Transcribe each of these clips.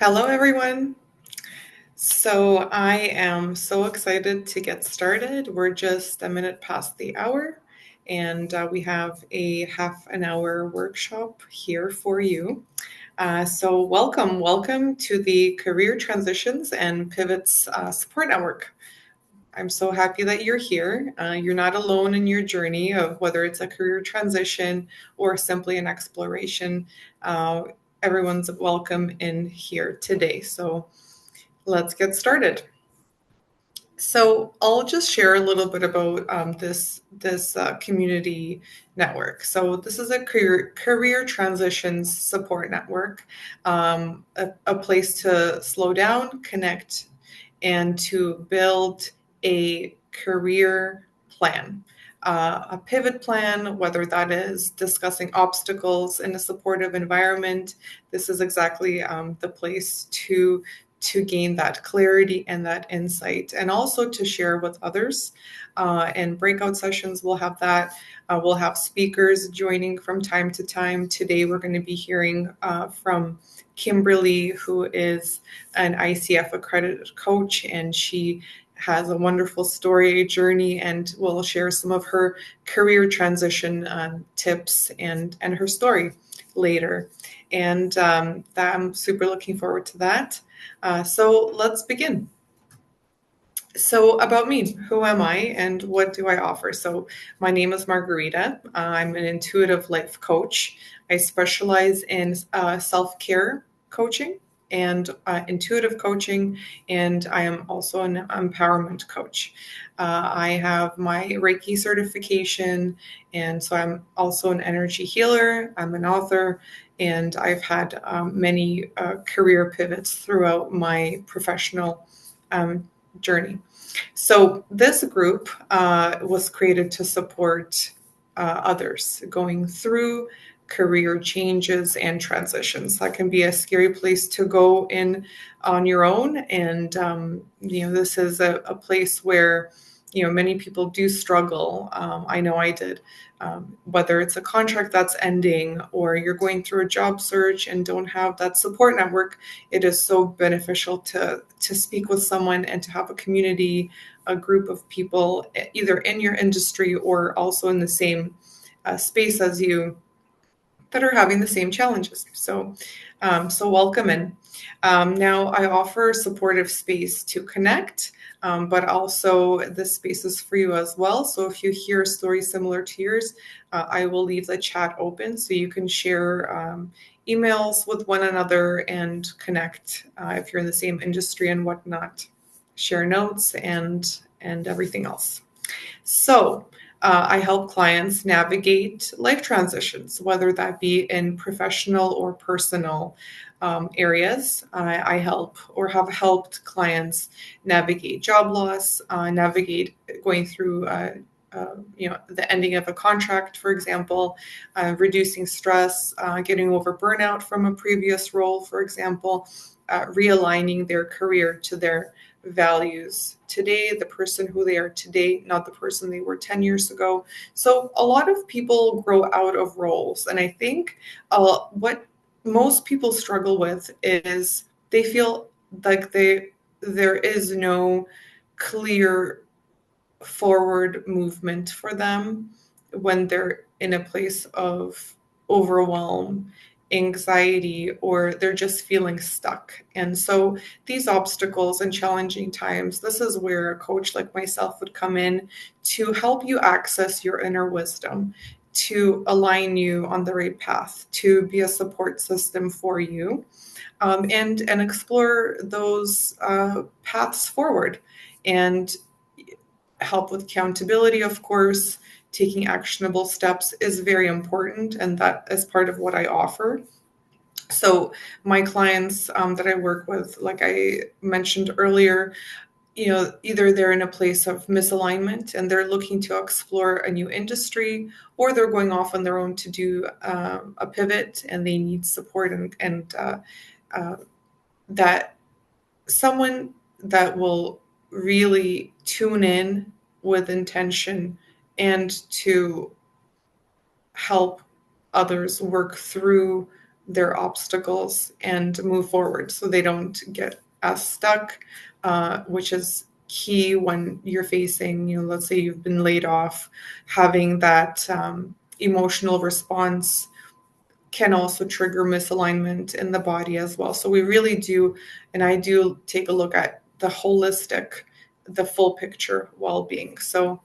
Hello, everyone. So I am so excited to get started. We're just a minute past the hour, and we have a half an hour workshop here for you. So welcome to the Career Transitions and Pivots Support Network. I'm so happy that you're here. You're not alone in your journey of whether it's a career transition or simply an exploration. Uh, Everyone's welcome in here today. So let's get started. So I'll just share a little bit about this community network. So this is a career transitions support network, a place to slow down, connect, and to build a career plan. A pivot plan, whether that is discussing obstacles in a supportive environment, this is exactly the place to gain that clarity and that insight, and also to share with others. And breakout sessions, we'll have that. We'll have speakers joining from time to time. Today, we're going to be hearing from Kimberly, who is an ICF accredited coach, and she has a wonderful story journey, and will share some of her career transition tips and her story later. And I'm super looking forward to that. So let's begin. So, about me, who am I and what do I offer? So, my name is Margarita. I'm an intuitive life coach. I specialize in self care coaching and intuitive coaching, and I am also an empowerment coach. I have my Reiki certification, and so I'm also an energy healer. I'm an author, and I've had many career pivots throughout my professional journey. So this group was created to support others going through career changes and transitions. That can be a scary place to go in on your own, and this is a place where many people do struggle. I know I did. Whether it's a contract that's ending or you're going through a job search and don't have that support network, it is so beneficial to speak with someone and to have a community, a group of people, either in your industry or also in the same space as you, that are having the same challenges. So welcome in. Now I offer supportive space to connect, but also this space is for you as well. So if you hear stories similar to yours, I will leave the chat open so you can share emails with one another and connect if you're in the same industry and whatnot. Share notes and everything else. So I help clients navigate life transitions, whether that be in professional or personal areas. I help or have helped clients navigate job loss, navigate going through the ending of a contract, for example, reducing stress, getting over burnout from a previous role, for example, realigning their career to their values today, the person who they are today, not the person they were 10 years ago. So a lot of people grow out of roles. And I think what most people struggle with is they feel like there is no clear forward movement for them when they're in a place of overwhelm, anxiety, or they're just feeling stuck. And so these obstacles and challenging times, this is where a coach like myself would come in to help you access your inner wisdom, to align you on the right path, to be a support system for you, and explore those paths forward. And help with accountability, of course. Taking actionable steps is very important, and that is part of what I offer. So, my clients that I work with, like I mentioned earlier, either they're in a place of misalignment and they're looking to explore a new industry, or they're going off on their own to do a pivot and they need support, and that someone that will really tune in with intention and to help others work through their obstacles and move forward so they don't get as stuck, which is key when you're facing, let's say you've been laid off, having that emotional response can also trigger misalignment in the body as well. So we really do, and I do take a look at the holistic, the full picture well-being. So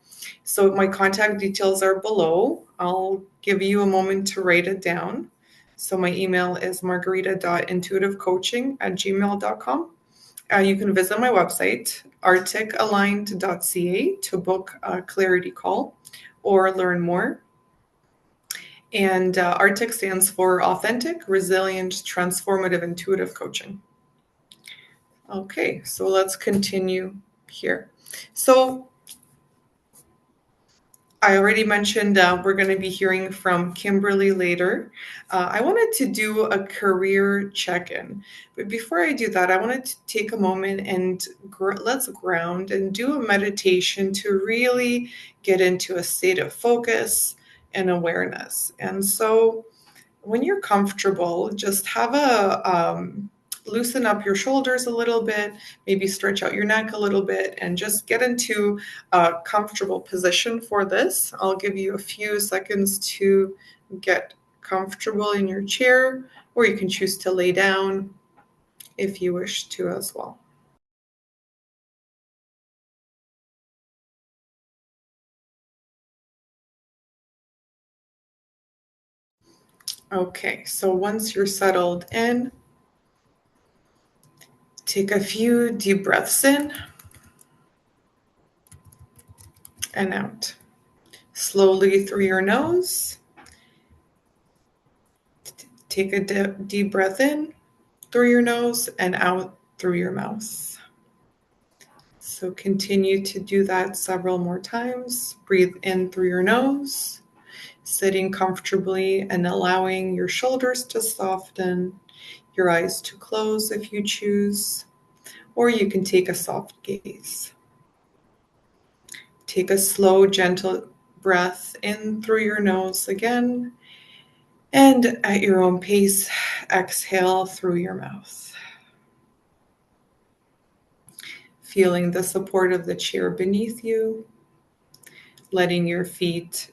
my contact details are below. I'll give you a moment to write it down. So my email is margarita.intuitivecoaching@gmail.com. You can visit my website, arcticaligned.ca, to book a clarity call or learn more. And ARTIC stands for Authentic, Resilient, Transformative, Intuitive Coaching. Okay, so let's continue here. So I already mentioned we're going to be hearing from Kimberly later. I wanted to do a career check-in. But before I do that, I wanted to take a moment and let's ground and do a meditation to really get into a state of focus and awareness. And so when you're comfortable, just have loosen up your shoulders a little bit, maybe stretch out your neck a little bit, and just get into a comfortable position for this. I'll give you a few seconds to get comfortable in your chair, or you can choose to lay down if you wish to as well. Okay, so once you're settled in, take a few deep breaths in and out. Slowly through your nose. Take a deep breath in through your nose and out through your mouth. So continue to do that several more times. Breathe in through your nose, sitting comfortably and allowing your shoulders to soften, your eyes to close if you choose, or you can take a soft gaze. Take a slow, gentle breath in through your nose again, and at your own pace, exhale through your mouth. Feeling the support of the chair beneath you, letting your feet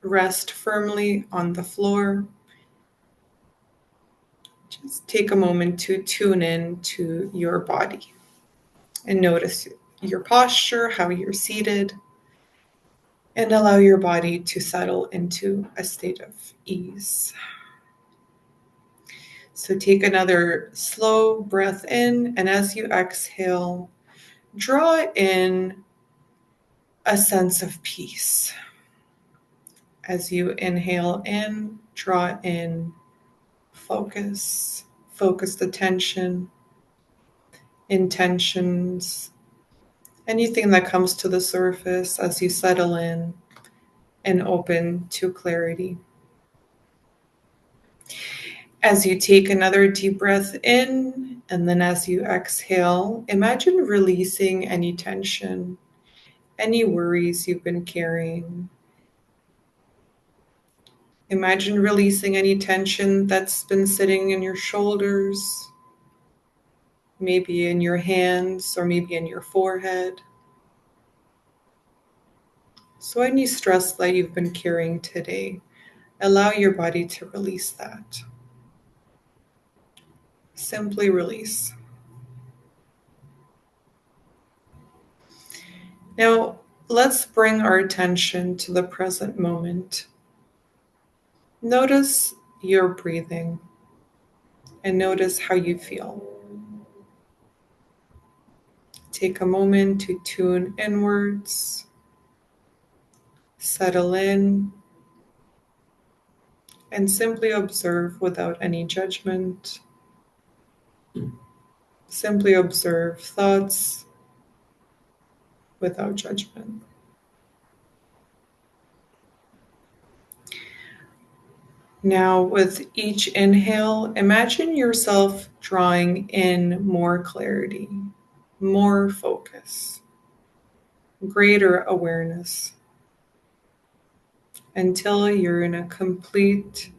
rest firmly on the floor. Just take a moment to tune in to your body and notice your posture, how you're seated, and allow your body to settle into a state of ease. So take another slow breath in, and as you exhale, draw in a sense of peace. As you inhale in, draw in focused attention, intentions, anything that comes to the surface as you settle in and open to clarity. As you take another deep breath in, and then as you exhale, imagine releasing any tension, any worries you've been carrying. Imagine releasing any tension that's been sitting in your shoulders, maybe in your hands, or maybe in your forehead. So any stress that you've been carrying today, allow your body to release that. Simply release. Now, let's bring our attention to the present moment. Notice your breathing and notice how you feel. Take a moment to tune inwards, settle in, and simply observe without any judgment. Simply observe thoughts without judgment. Now, with each inhale, imagine yourself drawing in more clarity, more focus, greater awareness, until you're in a complete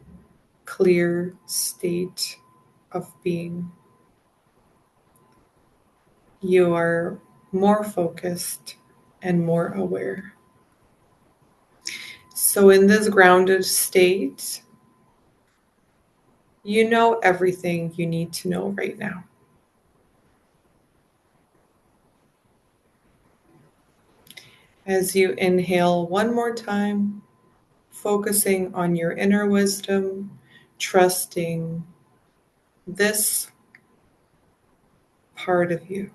clear state of being. You are more focused and more aware. So, in this grounded state, you know everything you need to know right now. As you inhale one more time, focusing on your inner wisdom, trusting this part of you.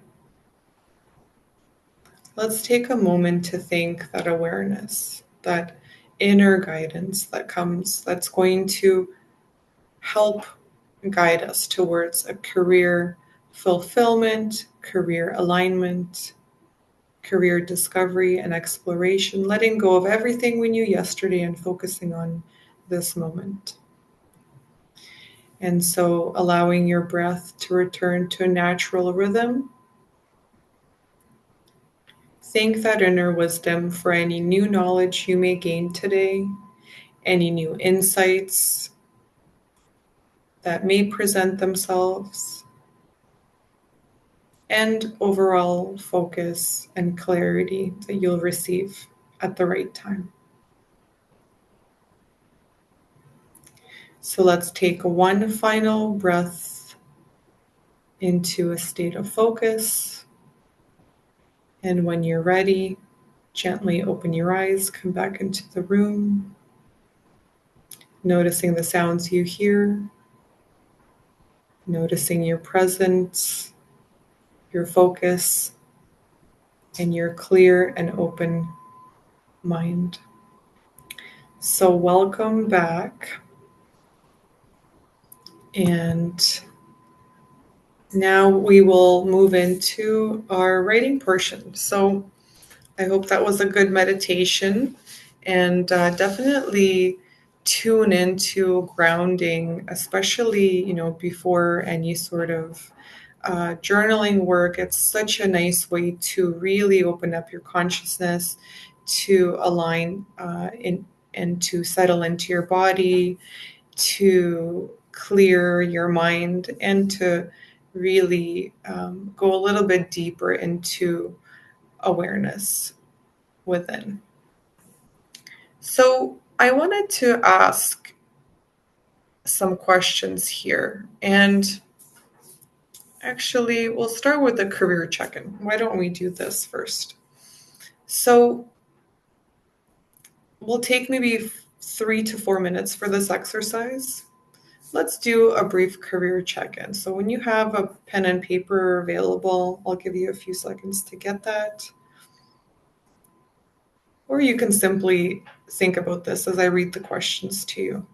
Let's take a moment to thank that awareness, that inner guidance that comes, that's going to help guide us towards a career fulfillment, career alignment, career discovery and exploration, letting go of everything we knew yesterday and focusing on this moment. And so allowing your breath to return to a natural rhythm. Thank that inner wisdom for any new knowledge you may gain today, any new insights that may present themselves, and overall focus and clarity that you'll receive at the right time. So let's take one final breath into a state of focus. And when you're ready, gently open your eyes, come back into the room, noticing the sounds you hear, noticing your presence, your focus, and your clear and open mind. So, welcome back. And now we will move into our writing portion. So, I hope that was a good meditation, and definitely tune into grounding, especially before any sort of journaling work. It's such a nice way to really open up your consciousness, to align and to settle into your body, to clear your mind, and to really go a little bit deeper into awareness within. So, I wanted to ask some questions here. And actually, we'll start with a career check in. Why don't we do this first? So, we'll take maybe 3 to 4 minutes for this exercise. Let's do a brief career check in. So, when you have a pen and paper available, I'll give you a few seconds to get that. Or you can simply think about this as I read the questions to you.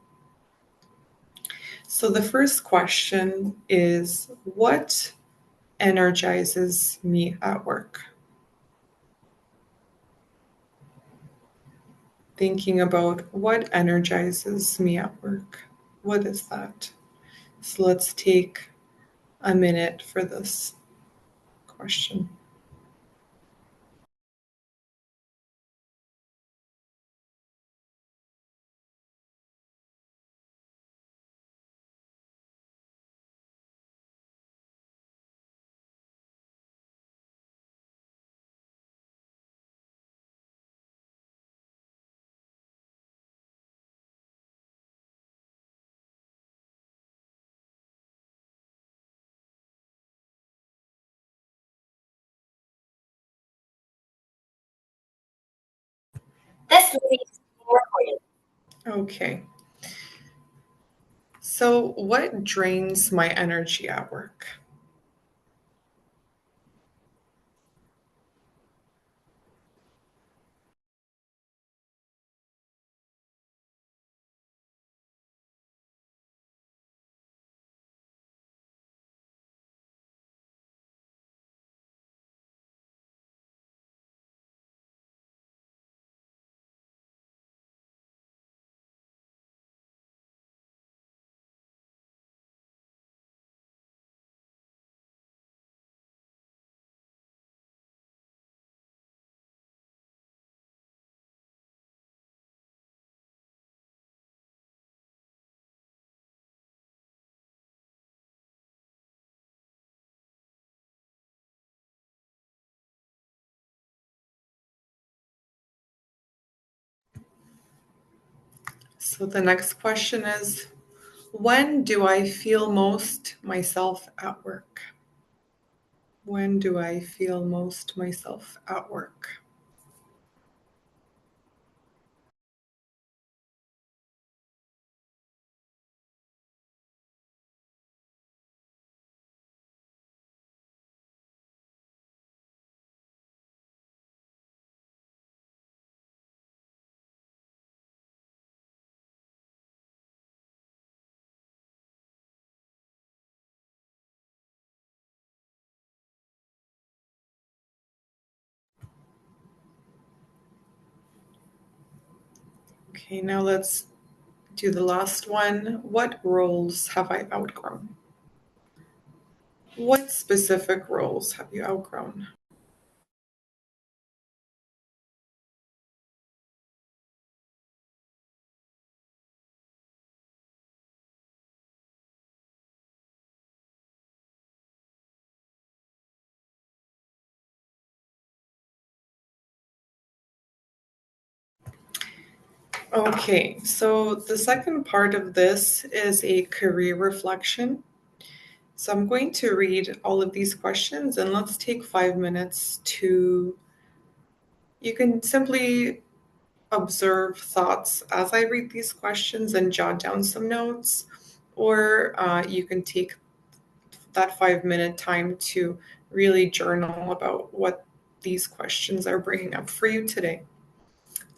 So the first question is, what energizes me at work? Thinking about what energizes me at work. What is that? So let's take a minute for this question. This movie is recorded. Okay. So, what drains my energy at work? So the next question is, when do I feel most myself at work? When do I feel most myself at work? Okay, now let's do the last one. What roles have I outgrown? What specific roles have you outgrown? Okay, so the second part of this is a career reflection. So I'm going to read all of these questions and let's take 5 minutes to, you can simply observe thoughts as I read these questions and jot down some notes, or you can take that 5 minute time to really journal about what these questions are bringing up for you today.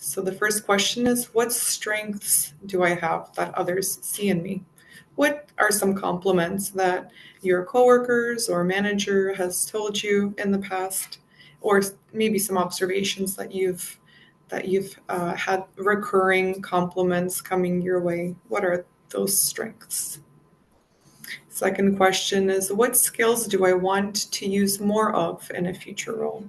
So the first question is, what strengths do I have that others see in me? What are some compliments that your coworkers or manager has told you in the past, or maybe some observations that you've had recurring compliments coming your way? What are those strengths? Second question is, what skills do I want to use more of in a future role?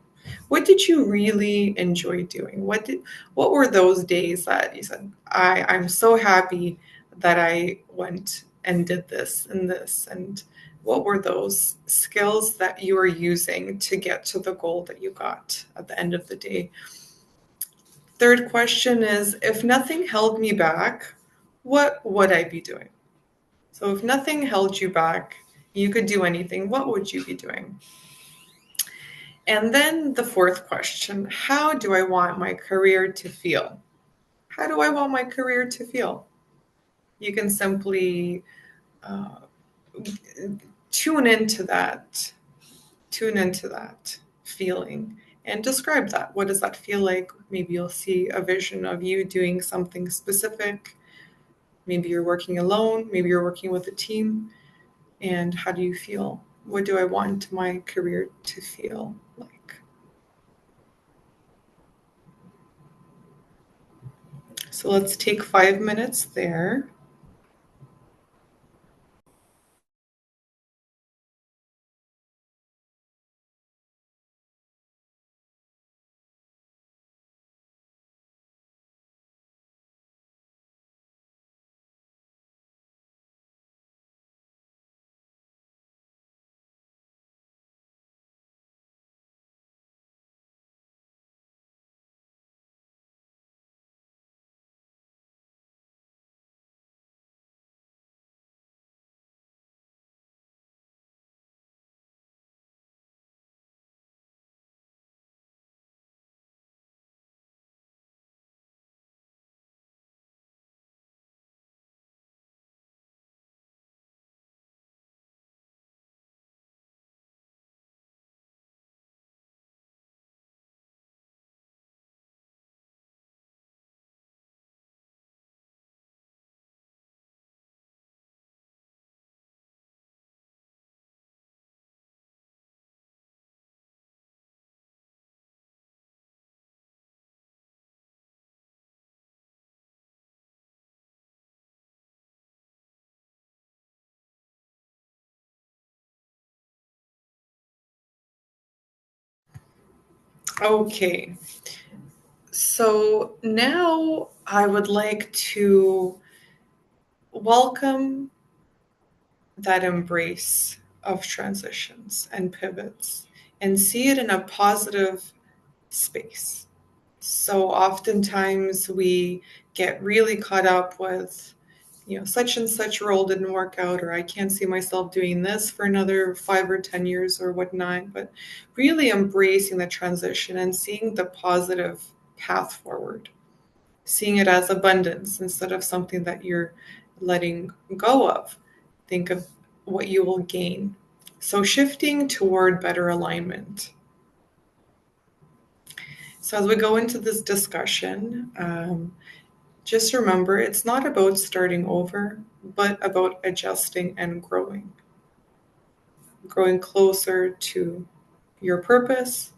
What did you really enjoy doing? What were those days that you said, I'm so happy that I went and did this and this, and what were those skills that you were using to get to the goal that you got at the end of the day? Third question is, if nothing held me back, what would I be doing? So if nothing held you back, you could do anything, what would you be doing? And then the fourth question, how do I want my career to feel? How do I want my career to feel? You can simply uh, tune into that, tune into that feeling and describe that. What does that feel like? Maybe you'll see a vision of you doing something specific. Maybe you're working alone, maybe you're working with a team. And how do you feel? What do I want my career to feel like? So let's take 5 minutes there. Okay, so now I would like to welcome that embrace of transitions and pivots and see it in a positive space. So oftentimes we get really caught up with, such and such role didn't work out, or I can't see myself doing this for another 5 or 10 years or whatnot, but really embracing the transition and seeing the positive path forward, seeing it as abundance instead of something that you're letting go of. Think of what you will gain. So shifting toward better alignment. So as we go into this discussion, just remember it's not about starting over, but about adjusting and growing closer to your purpose,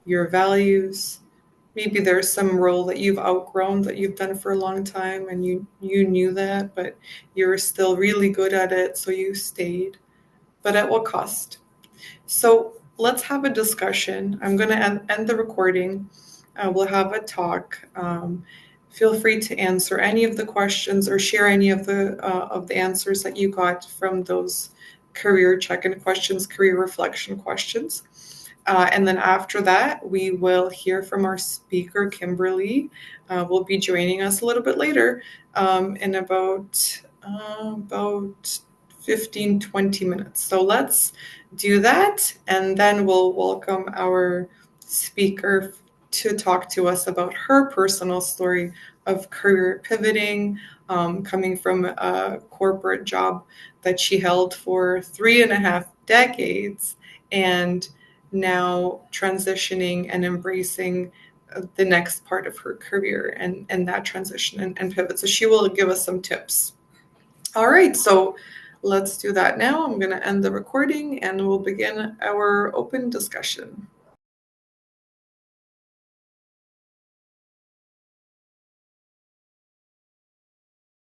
your values. Maybe there's some role that you've outgrown that you've done for a long time and you knew that, but you're still really good at it, so you stayed. But at what cost? So let's have a discussion. I'm going to end the recording. We'll have a talk. Feel free to answer any of the questions or share any of the answers that you got from those career check-in questions, career reflection questions. And then after that, we will hear from our speaker, Kimberly. Will be joining us a little bit later in about 15, 20 minutes. So let's do that, and then we'll welcome our speaker to talk to us about her personal story of career pivoting, coming from a corporate job that she held for 3.5 decades, and now transitioning and embracing the next part of her career and that transition and pivot. So she will give us some tips. All right, so let's do that now. I'm going to end the recording and we'll begin our open discussion.